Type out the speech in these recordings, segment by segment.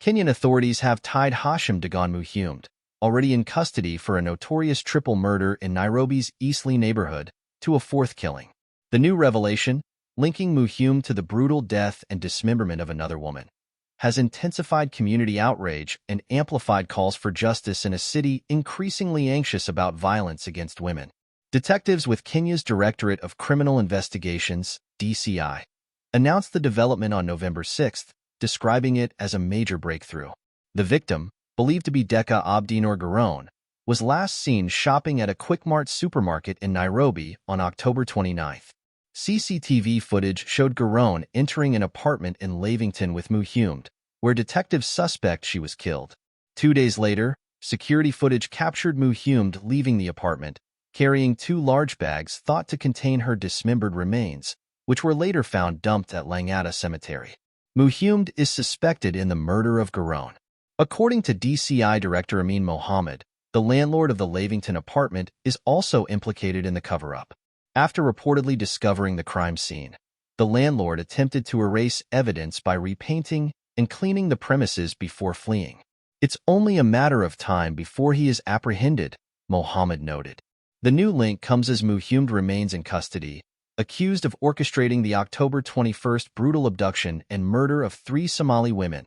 Kenyan authorities have tied Hashim Dagane Muhumed, already in custody for a notorious triple murder in Nairobi's Eastleigh neighborhood, to a fourth killing. The new revelation, linking Muhumed to the brutal death and dismemberment of another woman, has intensified community outrage and amplified calls for justice in a city increasingly anxious about violence against women. Detectives with Kenya's Directorate of Criminal Investigations, DCI, announced the development on November 6, describing it as a major breakthrough. The victim, believed to be Deka Abdinor Garon, was last seen shopping at a Quickmart supermarket in Nairobi on October 29. CCTV footage showed Garon entering an apartment in Lavington with Muhumed, where detectives suspect she was killed. 2 days later, security footage captured Muhumed leaving the apartment, carrying 2 large bags thought to contain her dismembered remains, which were later found dumped at Langata Cemetery. Muhumed is suspected in the murder of Garon. According to DCI Director Amin Mohammed, the landlord of the Lavington apartment is also implicated in the cover-up. After reportedly discovering the crime scene, the landlord attempted to erase evidence by repainting and cleaning the premises before fleeing. It's only a matter of time before he is apprehended, Mohammed noted. The new link comes as Muhumed remains in custody, accused of orchestrating the October 21 brutal abduction and murder of 3 Somali women,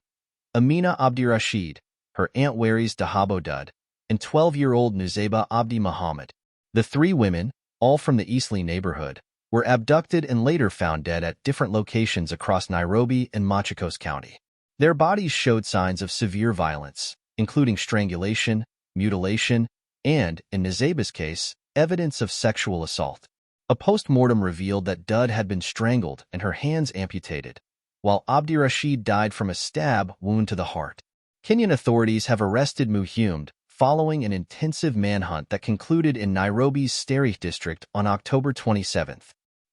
Amina Abdirashid, her aunt Waris Dahabo Dud, and 12-year-old Nuzaiba Abdi Muhammad. The 3 women, all from the Eastleigh neighborhood, were abducted and later found dead at different locations across Nairobi and Machakos County. Their bodies showed signs of severe violence, including strangulation, mutilation, and, in Nuzaiba's case, evidence of sexual assault. A post-mortem revealed that Dud had been strangled and her hands amputated, while Abdirashid died from a stab wound to the heart. Kenyan authorities have arrested Muhumed following an intensive manhunt that concluded in Nairobi's Eastleigh district on October 27.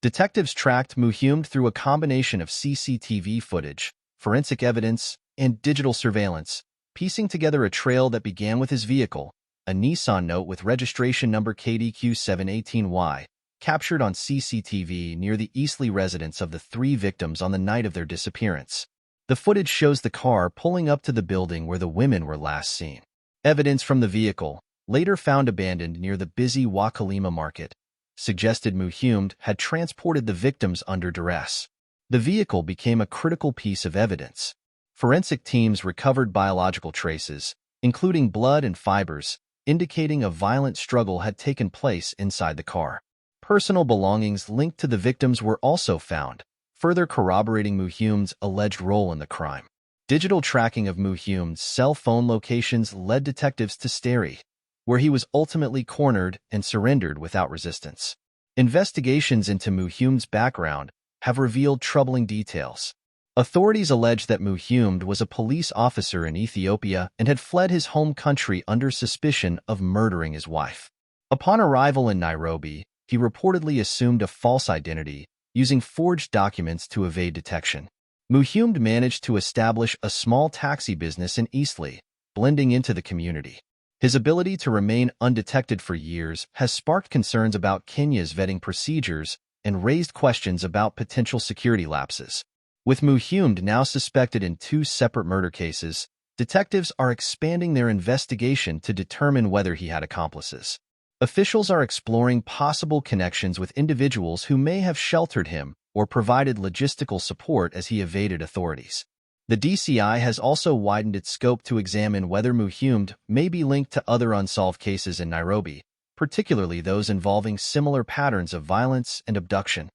Detectives tracked Muhumed through a combination of CCTV footage, forensic evidence, and digital surveillance, piecing together a trail that began with his vehicle, a Nissan Note with registration number KDQ718Y, captured on CCTV near the Eastleigh residence of the 3 victims on the night of their disappearance. The footage shows the car pulling up to the building where the women were last seen. Evidence from the vehicle, later found abandoned near the busy Wakalima market, suggested Muhumed had transported the victims under duress. The vehicle became a critical piece of evidence. Forensic teams recovered biological traces, including blood and fibers, indicating a violent struggle had taken place inside the car. Personal belongings linked to the victims were also found, further corroborating Muhumed's alleged role in the crime. Digital tracking of Muhumed's cell phone locations led detectives to Eastleigh, where he was ultimately cornered and surrendered without resistance. Investigations into Muhumed's background have revealed troubling details. Authorities allege that Muhumed was a police officer in Ethiopia and had fled his home country under suspicion of murdering his wife. Upon arrival in Nairobi, he reportedly assumed a false identity, using forged documents to evade detection. Muhumed managed to establish a small taxi business in Eastleigh, blending into the community. His ability to remain undetected for years has sparked concerns about Kenya's vetting procedures and raised questions about potential security lapses. With Muhumed now suspected in 2 separate murder cases, detectives are expanding their investigation to determine whether he had accomplices. Officials are exploring possible connections with individuals who may have sheltered him or provided logistical support as he evaded authorities. The DCI has also widened its scope to examine whether Muhumed may be linked to other unsolved cases in Nairobi, particularly those involving similar patterns of violence and abduction.